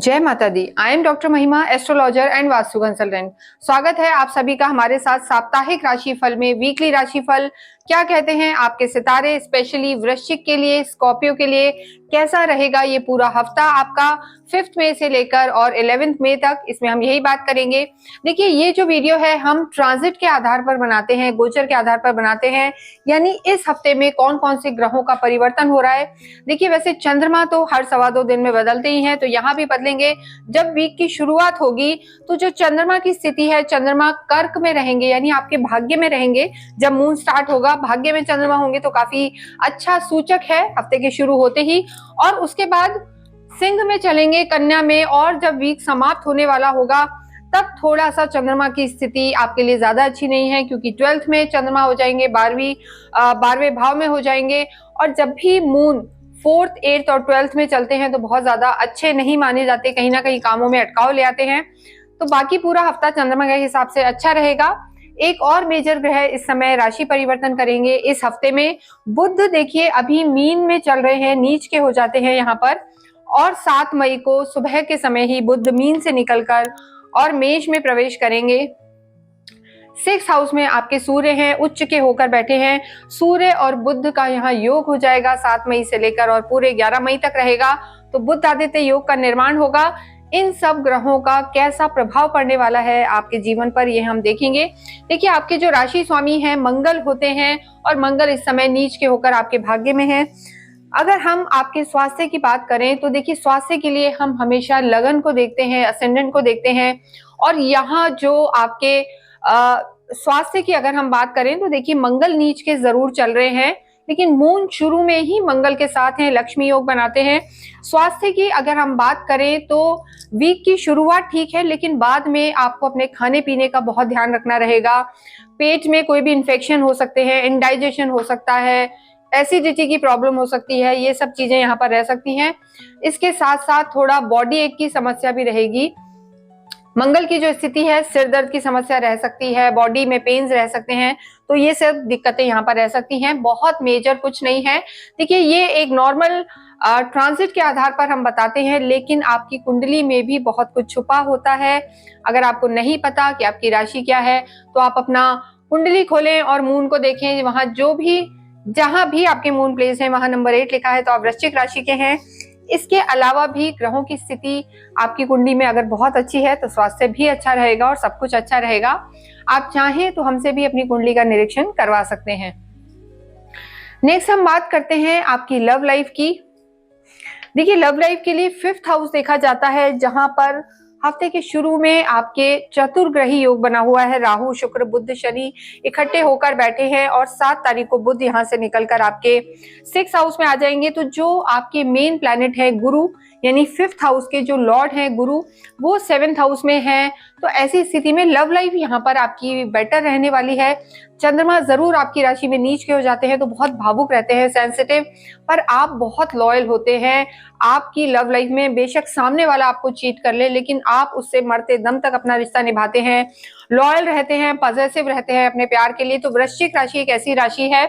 जय माता दी। I am doctor महिमा, एस्ट्रोलॉजर एंड वास्तु कंसल्टेंट। स्वागत है आप सभी का हमारे साथ साप्ताहिक राशिफल में। वीकली राशिफल क्या कहते हैं आपके सितारे, स्पेशली वृश्चिक के लिए, स्कॉर्पियो के लिए कैसा रहेगा ये पूरा हफ्ता आपका 5 मई से लेकर और 11 मई तक, इसमें हम यही बात करेंगे। देखिए, ये जो वीडियो है हम ट्रांजिट के आधार पर बनाते हैं, गोचर के आधार पर बनाते हैं, यानी इस हफ्ते में कौन कौन से ग्रहों का परिवर्तन हो रहा है। देखिए, वैसे चंद्रमा तो हर 2.25 दिन में बदलते ही हैं, तो यहाँ भी बदलेंगे। जब वीक की शुरुआत होगी तो जो चंद्रमा की स्थिति है, चंद्रमा कर्क में रहेंगे यानी आपके भाग्य में रहेंगे। जब मून स्टार्ट होगा, भाग्य में चंद्रमा होंगे तो काफी अच्छा सूचक है हफ्ते के शुरू होते ही। और उसके बाद सिंह में चलेंगे, कन्या में, और जब वीक समाप्त होने वाला होगा तब थोड़ा सा चंद्रमा की स्थिति आपके लिए ज्यादा अच्छी नहीं है, क्योंकि 12th में चंद्रमा हो जाएंगे, 12वें भाव में हो जाएंगे। और जब भी मून 4th, 8th और 12th में चलते हैं तो बहुत ज्यादा अच्छे नहीं माने जाते, कहीं ना कहीं कामों में अटकाव ले आते हैं। तो बाकी पूरा हफ्ता चंद्रमा के हिसाब से अच्छा रहेगा। एक और मेजर ग्रह इस समय राशि परिवर्तन करेंगे इस हफ्ते में। बुध देखिए अभी मीन में चल रहे हैं, नीच के हो जाते हैं यहाँ पर, और 7 मई को सुबह के समय ही बुध मीन से निकलकर और मेष में प्रवेश करेंगे। 6th हाउस में आपके सूर्य हैं, उच्च के होकर बैठे हैं। सूर्य और बुध का यहाँ योग हो जाएगा 7 मई से लेकर और पूरे 11 मई तक रहेगा। तो बुध आदित्य योग का निर्माण होगा। इन सब ग्रहों का कैसा प्रभाव पड़ने वाला है आपके जीवन पर, ये हम देखेंगे। देखिए, आपके जो राशि स्वामी हैं मंगल होते हैं, और मंगल इस समय नीच के होकर आपके भाग्य में है। अगर हम आपके स्वास्थ्य की बात करें तो देखिए, स्वास्थ्य के लिए हम हमेशा लगन को देखते हैं, असेंडेंट को देखते हैं। और यहाँ जो आपके स्वास्थ्य की अगर हम बात करें तो देखिए, मंगल नीच के जरूर चल रहे हैं, लेकिन मून शुरू में ही मंगल के साथ हैं, लक्ष्मी योग बनाते हैं। स्वास्थ्य की अगर हम बात करें तो वीक की शुरुआत ठीक है, लेकिन बाद में आपको अपने खाने पीने का बहुत ध्यान रखना रहेगा। पेट में कोई भी इन्फेक्शन हो सकते हैं, इंडाइजेशन हो सकता है, एसिडिटी की प्रॉब्लम हो सकती है, ये सब चीजें यहाँ पर रह सकती हैं। इसके साथ साथ थोड़ा बॉडी एक की समस्या भी रहेगी। मंगल की जो स्थिति है, सिर दर्द की समस्या रह सकती है, बॉडी में पेन्स रह सकते हैं, तो ये सब दिक्कतें यहाँ पर रह सकती हैं। बहुत मेजर कुछ नहीं है। देखिए, ये एक नॉर्मल ट्रांजिट के आधार पर हम बताते हैं, लेकिन आपकी कुंडली में भी बहुत कुछ छुपा होता है। अगर आपको नहीं पता कि आपकी राशि क्या है तो आप अपना कुंडली खोलें और मून को देखें। वहां जहां भी आपके मून प्लेस है वहां नंबर 8 लिखा है तो आप वृश्चिक राशि के हैं। इसके अलावा भी ग्रहों की स्थिति आपकी कुंडली में अगर बहुत अच्छी है तो स्वास्थ्य भी अच्छा रहेगा और सब कुछ अच्छा रहेगा। आप चाहें तो हमसे भी अपनी कुंडली का निरीक्षण करवा सकते हैं। नेक्स्ट हम बात करते हैं आपकी लव लाइफ की। देखिए, लव लाइफ के लिए 5th हाउस देखा जाता है, जहां पर हफ्ते के शुरू में आपके चतुर्ग्रही योग बना हुआ है। राहु, शुक्र, बुध, शनि इकट्ठे होकर बैठे हैं और 7 तारीख को बुध यहाँ से निकलकर आपके 6th हाउस में आ जाएंगे। तो जो आपके मेन प्लैनेट है गुरु, यानी 5th हाउस के जो लॉर्ड हैं गुरु, वो 7th हाउस में है। तो ऐसी स्थिति में लव लाइफ यहाँ पर आपकी बेटर रहने वाली है। चंद्रमा जरूर आपकी राशि में नीच के हो जाते हैं तो बहुत भावुक रहते हैं, सेंसिटिव, पर आप बहुत लॉयल होते हैं। आपकी लव लाइफ में बेशक सामने वाला आपको चीट कर ले, लेकिन आप उससे मरते दम तक अपना रिश्ता निभाते हैं, लॉयल रहते हैं, पॉजिटिव रहते हैं अपने प्यार के लिए। तो वृश्चिक राशि एक ऐसी राशि है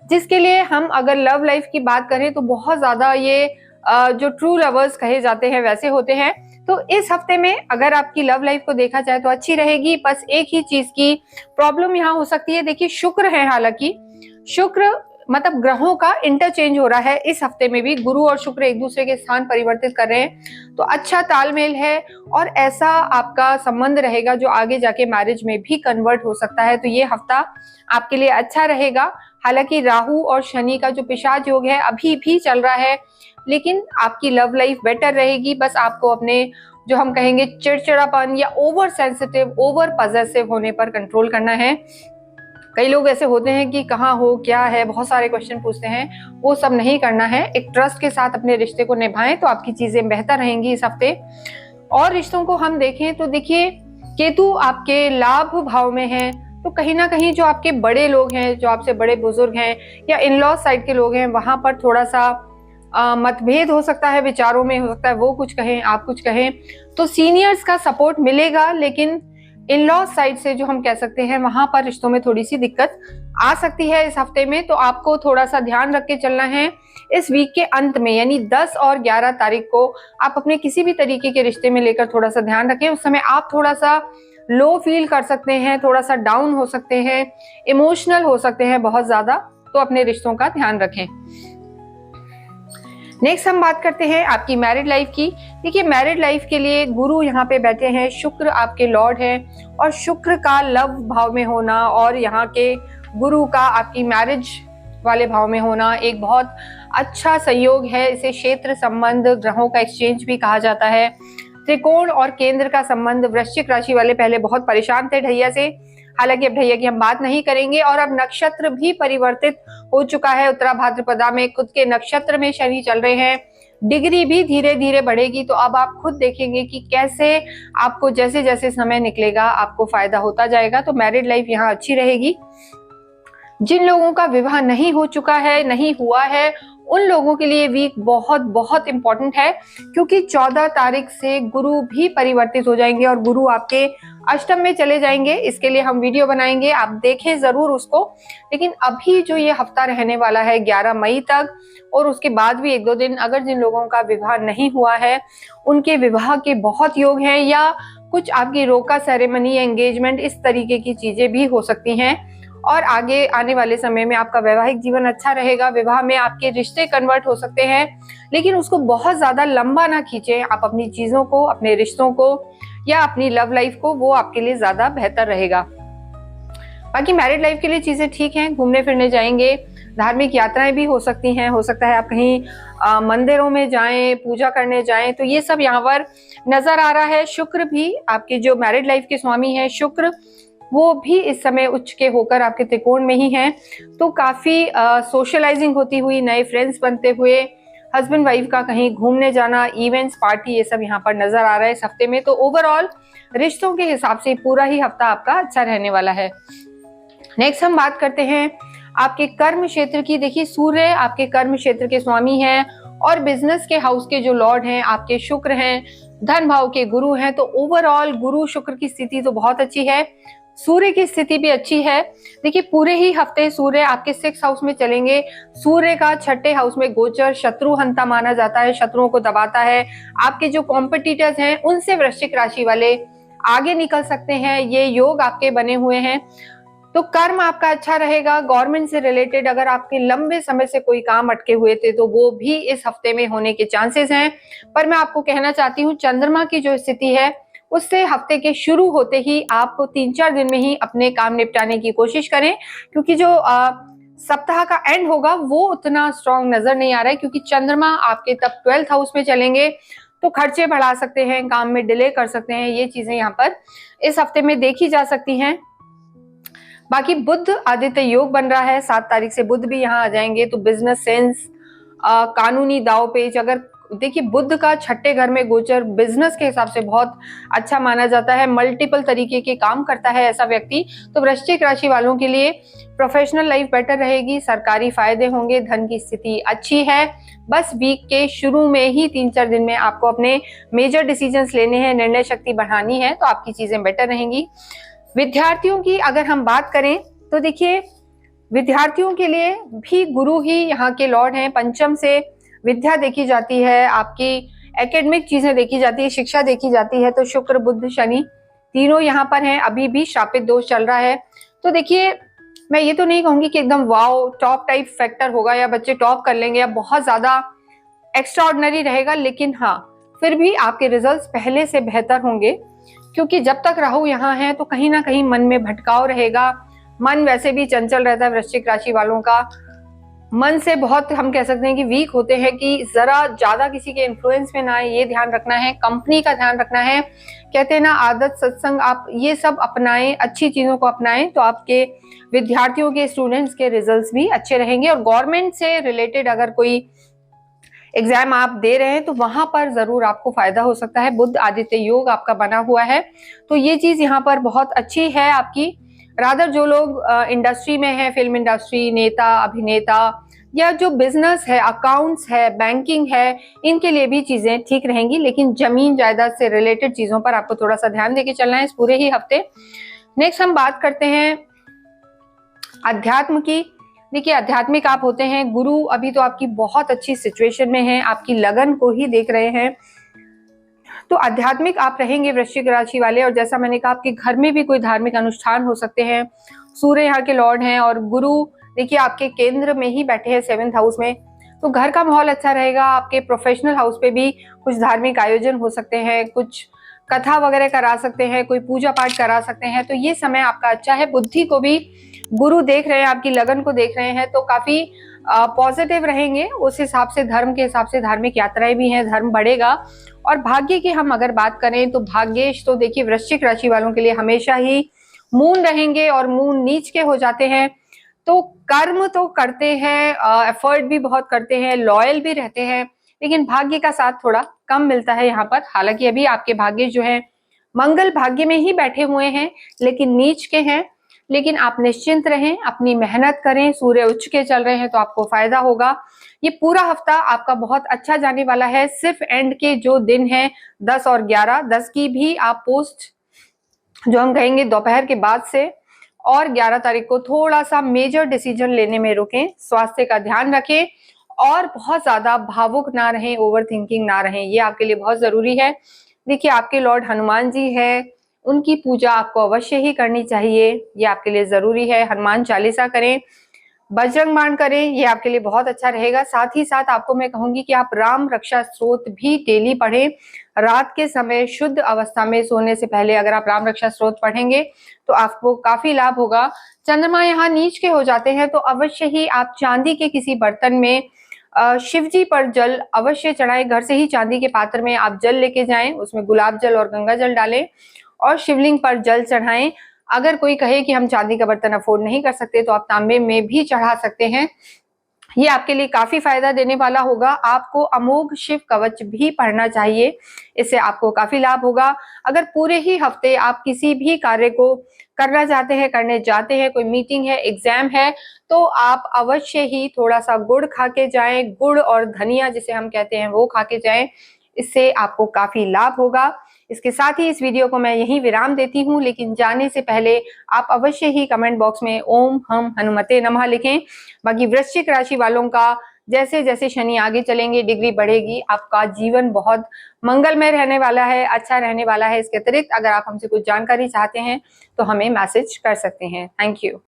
जिसके लिए हम अगर लव लाइफ की बात करें तो बहुत ज्यादा ये जो ट्रू लवर्स कहे जाते हैं वैसे होते हैं। तो इस हफ्ते में अगर आपकी लव लाइफ को देखा जाए तो अच्छी रहेगी। बस एक ही चीज की प्रॉब्लम यहाँ हो सकती है। देखिए, शुक्र है, हालांकि शुक्र मतलब ग्रहों का इंटरचेंज हो रहा है इस हफ्ते में भी। गुरु और शुक्र एक दूसरे के स्थान परिवर्तित कर रहे हैं, तो अच्छा तालमेल है और ऐसा आपका संबंध रहेगा जो आगे जाके मैरिज में भी कन्वर्ट हो सकता है। तो ये हफ्ता आपके लिए अच्छा रहेगा। हालांकि राहु और शनि का जो पिशाच योग है अभी भी चल रहा है, लेकिन आपकी लव लाइफ बेटर रहेगी। बस आपको अपने जो हम कहेंगे चिड़चिड़ापन या ओवर सेंसिटिव, ओवर पॉजेसिव होने पर कंट्रोल करना है। कई लोग ऐसे होते हैं कि कहाँ हो, क्या है, बहुत सारे क्वेश्चन पूछते हैं, वो सब नहीं करना है। एक ट्रस्ट के साथ अपने रिश्ते को निभाएं तो आपकी चीजें बेहतर रहेंगी इस हफ्ते। और रिश्तों को हम देखें तो देखिए, केतु आपके लाभ भाव में है, तो कहीं ना कहीं जो आपके बड़े लोग हैं, जो आपसे बड़े बुजुर्ग हैं या इन लॉ साइड के लोग हैं, वहां पर थोड़ा सा मतभेद हो सकता है, विचारों में हो सकता है, वो कुछ कहें आप कुछ कहें। तो सीनियर्स का सपोर्ट मिलेगा, लेकिन इन लॉ साइड से जो हम कह सकते हैं वहां पर रिश्तों में थोड़ी सी दिक्कत आ सकती है इस हफ्ते में। तो आपको थोड़ा सा ध्यान रख के चलना है। इस वीक के अंत में यानी 10 और 11 तारीख को आप अपने किसी भी तरीके के रिश्ते में लेकर थोड़ा सा ध्यान रखें। उस समय आप थोड़ा सा लो फील कर सकते हैं, थोड़ा सा डाउन हो सकते हैं, इमोशनल हो सकते हैं बहुत ज्यादा। तो अपने रिश्तों का ध्यान रखें। नेक्स्ट हम बात करते हैं आपकी मैरिड लाइफ की। देखिए, मैरिड लाइफ के लिए गुरु यहाँ पे बैठे हैं, शुक्र आपके लॉर्ड हैं, और शुक्र का लव भाव में होना और यहाँ के गुरु का आपकी मैरिज वाले भाव में होना एक बहुत अच्छा संयोग है। इसे क्षेत्र संबंध, ग्रहों का एक्सचेंज भी कहा जाता है। त्रिकोण और केंद्र का संबंध। वृश्चिक राशि वाले पहले बहुत परेशान थे ढैया से, हालांकि अब ढैया की हम बात नहीं करेंगे। और अब नक्षत्र भी परिवर्तित हो चुका है। उत्तरा भाद्रपदा में खुद के नक्षत्र में शनि चल रहे हैं। डिग्री भी धीरे धीरे बढ़ेगी। तो अब आप खुद देखेंगे कि कैसे आपको जैसे जैसे समय निकलेगा आपको फायदा होता जाएगा। तो मैरिड लाइफ यहाँ अच्छी रहेगी। जिन लोगों का विवाह नहीं हो चुका है, नहीं हुआ है, उन लोगों के लिए वीक बहुत बहुत इंपॉर्टेंट है, क्योंकि 14 तारीख से गुरु भी परिवर्तित हो जाएंगे और गुरु आपके अष्टम में चले जाएंगे। इसके लिए हम वीडियो बनाएंगे, आप देखें जरूर उसको। लेकिन अभी जो ये हफ्ता रहने वाला है 11 मई तक, और उसके बाद भी 1-2 दिन, अगर जिन लोगों का विवाह नहीं हुआ है उनके विवाह के बहुत योग हैं, या कुछ आपकी रोका सेरेमनी या एंगेजमेंट इस तरीके की चीजें भी हो सकती हैं। और आगे आने वाले समय में आपका वैवाहिक जीवन अच्छा रहेगा। विवाह में आपके रिश्ते कन्वर्ट हो सकते हैं, लेकिन उसको बहुत ज्यादा लंबा ना खींचें। आप अपनी चीजों को, अपने रिश्तों को या अपनी लव लाइफ को, वो आपके लिए ज्यादा बेहतर रहेगा। बाकी मैरिड लाइफ के लिए चीजें ठीक हैं। घूमने फिरने जाएंगे, धार्मिक यात्राएं भी हो सकती हैं। हो सकता है आप कहीं मंदिरों में जाएं, पूजा करने जाएं। तो ये सब यहाँ पर नजर आ रहा है। शुक्र भी आपके जो मैरिड लाइफ के स्वामी हैं, शुक्र, वो भी इस समय उच्च के होकर आपके त्रिकोण में ही हैं। तो काफी सोशलाइजिंग होती हुई, नए फ्रेंड्स बनते हुए, हस्बैंड वाइफ का कहीं घूमने जाना, इवेंट्स, पार्टी, ये सब यहाँ पर नजर आ रहा है इस हफ्ते में। तो ओवरऑल रिश्तों के हिसाब से पूरा ही हफ्ता आपका अच्छा रहने वाला है। नेक्स्ट हम बात करते हैं आपके कर्म क्षेत्र की। देखिए, सूर्य आपके कर्म क्षेत्र के स्वामी हैं और बिजनेस के हाउस के जो लॉर्ड हैं आपके शुक्र हैं, धन भाव के गुरु हैं। तो ओवरऑल गुरु शुक्र की स्थिति तो बहुत अच्छी है, सूर्य की स्थिति भी अच्छी है। देखिए, पूरे ही हफ्ते सूर्य आपके 6th हाउस में चलेंगे। सूर्य का 6ठे हाउस में गोचर शत्रु हंता माना जाता है, शत्रुओं को दबाता है। आपके जो कॉम्पिटिटर्स हैं उनसे वृश्चिक राशि वाले आगे निकल सकते हैं, ये योग आपके बने हुए हैं। तो कर्म आपका अच्छा रहेगा। गवर्नमेंट से रिलेटेड अगर आपके लंबे समय से कोई काम अटके हुए थे तो वो भी इस हफ्ते में होने के चांसेस हैं। पर मैं आपको कहना चाहती हूँ, चंद्रमा की जो स्थिति है उससे हफ्ते के शुरू होते ही आप 3-4 दिन में ही अपने काम निपटाने की कोशिश करें, क्योंकि जो सप्ताह का एंड होगा वो उतना स्ट्रांग नजर नहीं आ रहा है, क्योंकि चंद्रमा आपके तब 12th हाउस में चलेंगे। तो खर्चे बढ़ा सकते हैं, काम में डिले कर सकते हैं, ये चीजें यहाँ पर इस हफ्ते में देखी जा सकती हैं। बाकी बुध आदित्य योग बन रहा है, 7 तारीख से बुध भी यहाँ आ जाएंगे। तो बिजनेस सेंस, कानूनी दाव पेच, अगर देखिए बुध का 6ठे घर में गोचर बिजनेस के हिसाब से बहुत अच्छा माना जाता है। मल्टीपल तरीके के काम करता है ऐसा व्यक्ति। तो वृश्चिक राशि वालों के लिए प्रोफेशनल लाइफ बेटर रहेगी, सरकारी फायदे होंगे, धन की स्थिति अच्छी है। बस वीक के शुरू में ही 3-4 दिन में आपको अपने मेजर डिसीजंस लेने हैं, निर्णय शक्ति बढ़ानी है, तो आपकी चीजें बेटर रहेंगी। विद्यार्थियों की अगर हम बात करें तो देखिए, विद्यार्थियों के लिए भी गुरु ही यहाँ के लॉर्ड हैं। पंचम से विद्या देखी जाती है, आपकी एकेडमिक चीजें देखी जाती है, शिक्षा देखी जाती है। तो शुक्र, बुध, शनि तीनों यहाँ पर हैं। अभी भी शापित दोष चल रहा है। तो देखिए, मैं ये तो नहीं कहूंगी कि एकदम वाओ टॉप टाइप फैक्टर होगा या बच्चे टॉप कर लेंगे या बहुत ज्यादा एक्स्ट्रा ऑर्डिनरी रहेगा, लेकिन हाँ, फिर भी आपके रिजल्ट्स पहले से बेहतर होंगे, क्योंकि जब तक राहु यहाँ है तो कहीं ना कहीं मन में भटकाव रहेगा। मन वैसे भी चंचल रहता है, वृश्चिक राशि वालों का मन से बहुत, हम कह सकते हैं कि वीक होते हैं, कि जरा ज्यादा किसी के इन्फ्लुएंस में ना आए, ये ध्यान रखना है। कंपनी का ध्यान रखना है। कहते हैं ना, आदत, सत्संग, आप ये सब अपनाएं, अच्छी चीजों को अपनाएं, तो आपके विद्यार्थियों के, स्टूडेंट्स के रिजल्ट्स भी अच्छे रहेंगे। और गवर्नमेंट से रिलेटेड अगर कोई एग्जाम आप दे रहे हैं तो वहां पर जरूर आपको फायदा हो सकता है। बुध आदित्य योग आपका बना हुआ है, तो ये चीज यहाँ पर बहुत अच्छी है आपकी। रादर जो लोग इंडस्ट्री में हैं, फिल्म इंडस्ट्री, नेता, अभिनेता, या जो बिजनेस है, अकाउंट्स है, बैंकिंग है, इनके लिए भी चीजें ठीक रहेंगी। लेकिन जमीन जायदाद से रिलेटेड चीजों पर आपको थोड़ा सा ध्यान देके चलना है इस पूरे ही हफ्ते। नेक्स्ट हम बात करते हैं अध्यात्म की। देखिए, आध्यात्मिक आप होते हैं, गुरु अभी तो आपकी बहुत अच्छी सिचुएशन में है, आपकी लगन को ही देख रहे हैं, तो आध्यात्मिक आप रहेंगे वृश्चिक राशि वाले। और जैसा मैंने कहा, आपके घर में भी कोई धार्मिक अनुष्ठान हो सकते हैं। सूर्य यहाँ के लॉर्ड हैं और गुरु देखिए आपके केंद्र में ही बैठे हैं 7th हाउस में, तो घर का माहौल अच्छा रहेगा। आपके प्रोफेशनल हाउस पे भी कुछ धार्मिक आयोजन हो सकते हैं, कुछ कथा वगैरह करा सकते हैं, कोई पूजा पाठ करा सकते हैं। तो ये समय आपका अच्छा है। बुद्धि को भी गुरु देख रहे हैं, आपकी लगन को देख रहे हैं, तो काफी पॉजिटिव रहेंगे। उस हिसाब से धर्म के हिसाब से धार्मिक यात्राएं भी हैं, धर्म बढ़ेगा। और भाग्य की हम अगर बात करें तो भाग्येश तो देखिए वृश्चिक राशि वालों के लिए हमेशा ही मून रहेंगे, और मून नीच के हो जाते हैं तो कर्म तो करते हैं, एफर्ट भी बहुत करते हैं, लॉयल भी रहते हैं, लेकिन भाग्य का साथ थोड़ा कम मिलता है यहाँ पर। हालांकि अभी आपके भाग्य जो है मंगल भाग्य में ही बैठे हुए हैं, लेकिन नीच के हैं। लेकिन आप निश्चिंत रहें, अपनी मेहनत करें, सूर्य उच्च के चल रहे हैं तो आपको फायदा होगा। ये पूरा हफ्ता आपका बहुत अच्छा जाने वाला है। सिर्फ एंड के जो दिन हैं 10 और 11, 10 की भी आप पोस्ट जो हम कहेंगे दोपहर के बाद से, और 11 तारीख को थोड़ा सा मेजर डिसीजन लेने में रुकें, स्वास्थ्य का ध्यान रखें और बहुत ज्यादा भावुक ना रहें, ओवर थिंकिंग ना रहें, ये आपके लिए बहुत जरूरी है। देखिए, आपके लॉर्ड हनुमान जी है, उनकी पूजा आपको अवश्य ही करनी चाहिए, ये आपके लिए जरूरी है। हनुमान चालीसा करें, बजरंग बाण करें, ये आपके लिए बहुत अच्छा रहेगा। साथ ही साथ आपको मैं कहूंगी कि आप राम रक्षा स्तोत्र भी डेली पढ़ें। रात के समय शुद्ध अवस्था में सोने से पहले अगर आप राम रक्षा स्तोत्र पढ़ेंगे तो आपको काफी लाभ होगा। चंद्रमा यहाँ नीच के हो जाते हैं तो अवश्य ही आप चांदी के किसी बर्तन में शिव जी पर जल अवश्य चढ़ाएं। घर से ही चांदी के पात्र में आप जल लेके जाएं, उसमें गुलाब जल और गंगा जल डालें और शिवलिंग पर जल चढ़ाएं। अगर कोई कहे कि हम चांदी का बर्तन अफोर्ड नहीं कर सकते तो आप तांबे में भी चढ़ा सकते हैं, ये आपके लिए काफी फायदा देने वाला होगा। आपको अमोघ शिव कवच भी पढ़ना चाहिए, इससे आपको काफी लाभ होगा। अगर पूरे ही हफ्ते आप किसी भी कार्य को करना चाहते हैं, करने जाते हैं, कोई मीटिंग है, एग्जाम है, तो आप अवश्य ही थोड़ा सा गुड़ खा के जाएं, गुड़ और धनिया जिसे हम कहते हैं वो खा के जाएं, इससे आपको काफी लाभ होगा। इसके साथ ही इस वीडियो को मैं यहीं विराम देती हूँ, लेकिन जाने से पहले आप अवश्य ही कमेंट बॉक्स में ओम हम हनुमते नमः लिखें। बाकी वृश्चिक राशि वालों का जैसे जैसे शनि आगे चलेंगे डिग्री बढ़ेगी, आपका जीवन बहुत मंगलमय रहने वाला है, अच्छा रहने वाला है। इसके अतिरिक्त अगर आप हमसे कुछ जानकारी चाहते हैं तो हमें मैसेज कर सकते हैं। Thank you.